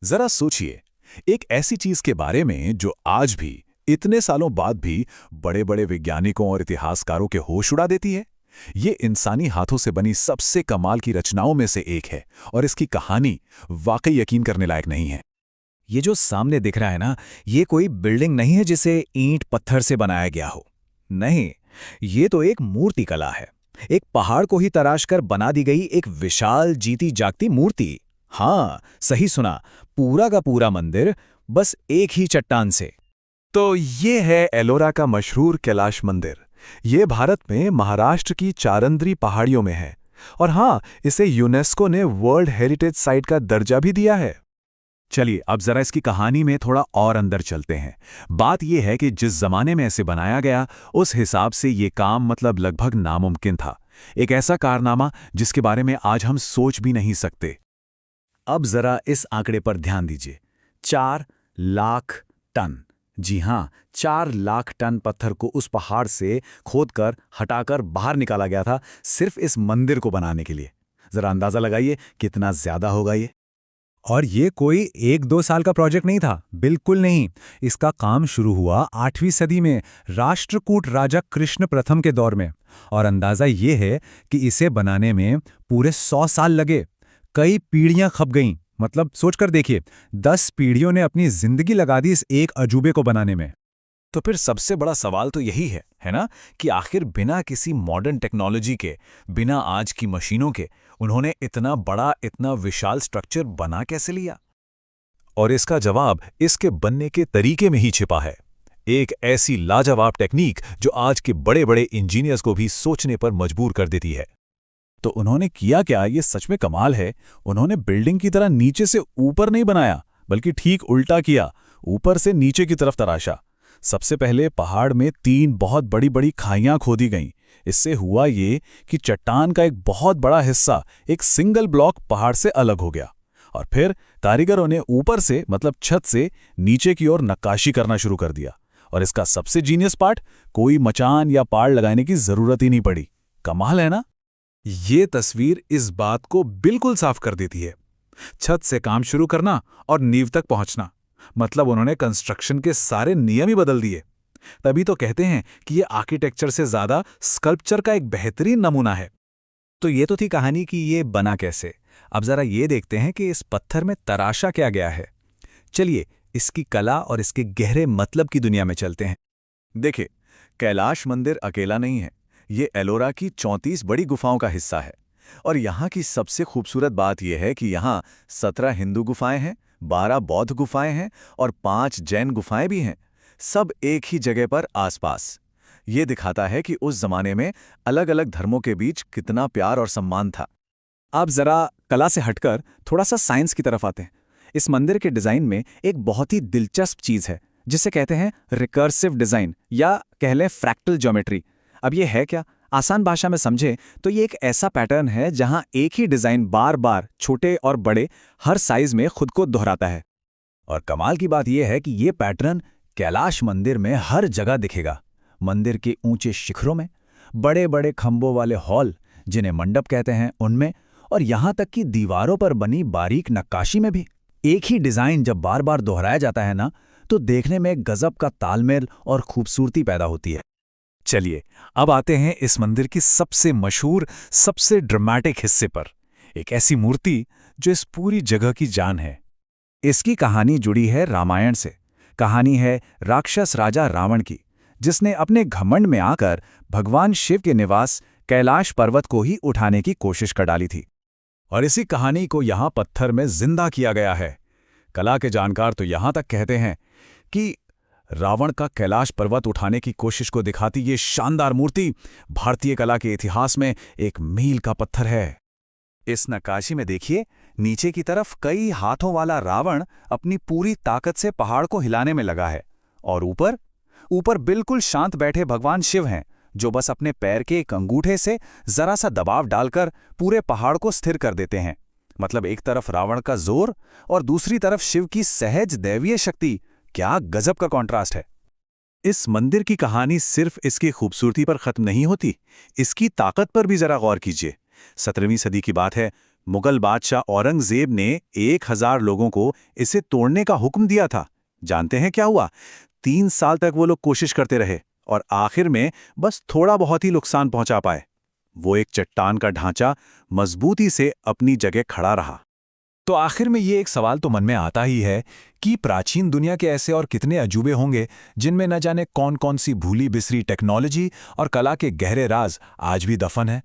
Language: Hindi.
जरा सोचिए, एक ऐसी चीज के बारे में जो आज भी, इतने सालों बाद भी बड़े बड़े वैज्ञानिकों और इतिहासकारों के होश उड़ा देती है। ये इंसानी हाथों से बनी सबसे कमाल की रचनाओं में से एक है और इसकी कहानी वाकई यकीन करने लायक नहीं है। ये जो सामने दिख रहा है ना, ये कोई बिल्डिंग नहीं है जिसे ईंट पत्थर से बनाया गया हो। नहीं, ये तो एक मूर्ति कला है। एक पहाड़ को ही तराश कर बना दी गई एक विशाल जीती जागती मूर्ति। हाँ, सही सुना, पूरा का पूरा मंदिर बस एक ही चट्टान से। तो ये है एलोरा का मशहूर कैलाश मंदिर। ये भारत में महाराष्ट्र की चारंद्री पहाड़ियों में है और हाँ, इसे यूनेस्को ने वर्ल्ड हेरिटेज साइट का दर्जा भी दिया है। चलिए अब जरा इसकी कहानी में थोड़ा और अंदर चलते हैं। बात यह है कि जिस जमाने में इसे बनाया गया, उस हिसाब से ये काम मतलब लगभग नामुमकिन था। एक ऐसा कारनामा जिसके बारे में आज हम सोच भी नहीं सकते। अब जरा इस आंकड़े पर ध्यान दीजिए, 4 लाख टन। जी हाँ, 4 लाख टन पत्थर को उस पहाड़ से खोदकर हटाकर बाहर निकाला गया था, सिर्फ इस मंदिर को बनाने के लिए। जरा अंदाजा लगाइए कितना ज्यादा होगा ये। और ये कोई 1-2 साल का प्रोजेक्ट नहीं था, बिल्कुल नहीं। इसका काम शुरू हुआ 8वीं सदी में राष्ट्रकूट राजा कृष्ण प्रथम के दौर में। और अंदाजा ये है कि इसे बनाने में पूरे 100 साल लगे। कई पीढ़ियां खप गईं। मतलब सोचकर देखिए, 10 पीढ़ियों ने अपनी जिंदगी लगा दी इस एक अजूबे को बनाने में। तो फिर सबसे बड़ा सवाल तो यही है ना, कि आखिर बिना किसी मॉडर्न टेक्नोलॉजी के, बिना आज की मशीनों के, उन्होंने इतना बड़ा, इतना विशाल स्ट्रक्चर बना कैसे लिया? और इसका जवाब इसके बनने के तरीके में ही छिपा है। एक ऐसी लाजवाब टेक्निक जो आज के बड़े बड़े इंजीनियर्स को भी सोचने पर मजबूर कर देती है। तो उन्होंने किया क्या, ये सच में कमाल है। उन्होंने बिल्डिंग की तरह नीचे से ऊपर नहीं बनाया, बल्कि ठीक उल्टा किया, ऊपर से नीचे की तरफ तराशा। सबसे पहले पहाड़ में 3 बहुत बड़ी बड़ी खाइयां खोदी गईं। इससे हुआ ये कि चट्टान का एक बहुत बड़ा हिस्सा एक सिंगल ब्लॉक पहाड़ से अलग हो गया। और फिर कारीगरों ने ऊपर से, मतलब छत से नीचे की ओर नक्काशी करना शुरू कर दिया। और इसका सबसे जीनियस पार्ट, कोई मचान या पाड़ लगाने की जरूरत ही नहीं पड़ी। कमाल है ना? ये तस्वीर इस बात को बिल्कुल साफ कर देती है। छत से काम शुरू करना और नींव तक पहुंचना, मतलब उन्होंने कंस्ट्रक्शन के सारे नियम ही बदल दिए। तभी तो कहते हैं कि ये आर्किटेक्चर से ज्यादा स्कल्पचर का एक बेहतरीन नमूना है। तो ये तो थी कहानी कि ये बना कैसे। अब जरा ये देखते हैं कि इस पत्थर में तराशा क्या गया है। चलिए इसकी कला और इसके गहरे मतलब की दुनिया में चलते हैं। देखिए, कैलाश मंदिर अकेला नहीं है। ये एलोरा की 34 बड़ी गुफाओं का हिस्सा है। और यहाँ की सबसे खूबसूरत बात यह है कि यहाँ 17 हिंदू गुफाएं हैं, 12 बौद्ध गुफाएं हैं और 5 जैन गुफाएं भी हैं, सब एक ही जगह पर आसपास। ये दिखाता है कि उस जमाने में अलग अलग धर्मों के बीच कितना प्यार और सम्मान था। अब जरा कला से हटकर थोड़ा सा साइंस की तरफ आते हैं। इस मंदिर के डिजाइन में एक बहुत ही दिलचस्प चीज है जिसे कहते हैं रिकर्सिव डिजाइन, या कह लें फ्रैक्टल ज्योमेट्री। अब ये है क्या? आसान भाषा में समझें तो ये एक ऐसा पैटर्न है जहां एक ही डिजाइन बार बार छोटे और बड़े हर साइज में खुद को दोहराता है। और कमाल की बात यह है कि ये पैटर्न कैलाश मंदिर में हर जगह दिखेगा। मंदिर के ऊंचे शिखरों में, बड़े बड़े खंभों वाले हॉल जिन्हें मंडप कहते हैं उनमें, और यहां तक कि दीवारों पर बनी बारीक नक्काशी में भी। एक ही डिजाइन जब बार बार दोहराया जाता है ना, तो देखने में गजब का तालमेल और खूबसूरती पैदा होती है। चलिए अब आते हैं इस मंदिर की सबसे मशहूर, सबसे ड्रामेटिक हिस्से पर। एक ऐसी मूर्ति जो इस पूरी जगह की जान है। इसकी कहानी जुड़ी है रामायण से। कहानी है राक्षस राजा रावण की, जिसने अपने घमंड में आकर भगवान शिव के निवास कैलाश पर्वत को ही उठाने की कोशिश कर डाली थी। और इसी कहानी को यहाँ पत्थर में जिंदा किया गया है। कला के जानकार तो यहाँ तक कहते हैं कि रावण का कैलाश पर्वत उठाने की कोशिश को दिखाती ये शानदार मूर्ति भारतीय कला के इतिहास में एक मील का पत्थर है। इस नक्काशी में देखिए, नीचे की तरफ कई हाथों वाला रावण अपनी पूरी ताकत से पहाड़ को हिलाने में लगा है। और ऊपर बिल्कुल शांत बैठे भगवान शिव हैं, जो बस अपने पैर के एक अंगूठे से जरा सा दबाव डालकर पूरे पहाड़ को स्थिर कर देते हैं। मतलब एक तरफ रावण का जोर और दूसरी तरफ शिव की सहज दैवीय शक्ति। क्या गजब का कॉन्ट्रास्ट है। इस मंदिर की कहानी सिर्फ इसकी खूबसूरती पर खत्म नहीं होती, इसकी ताकत पर भी जरा गौर कीजिए। 17वीं सदी की बात है, मुगल बादशाह औरंगजेब ने 1000 लोगों को इसे तोड़ने का हुक्म दिया था। जानते हैं क्या हुआ? 3 साल तक वो लोग कोशिश करते रहे और आखिर में बस थोड़ा बहुत ही नुकसान पहुंचा पाए। वो एक चट्टान का ढांचा मजबूती से अपनी जगह खड़ा रहा। तो आखिर में ये एक सवाल तो मन में आता ही है कि प्राचीन दुनिया के ऐसे और कितने अजूबे होंगे जिनमें न जाने कौन कौन सी भूली बिसरी टेक्नोलॉजी और कला के गहरे राज आज भी दफन है।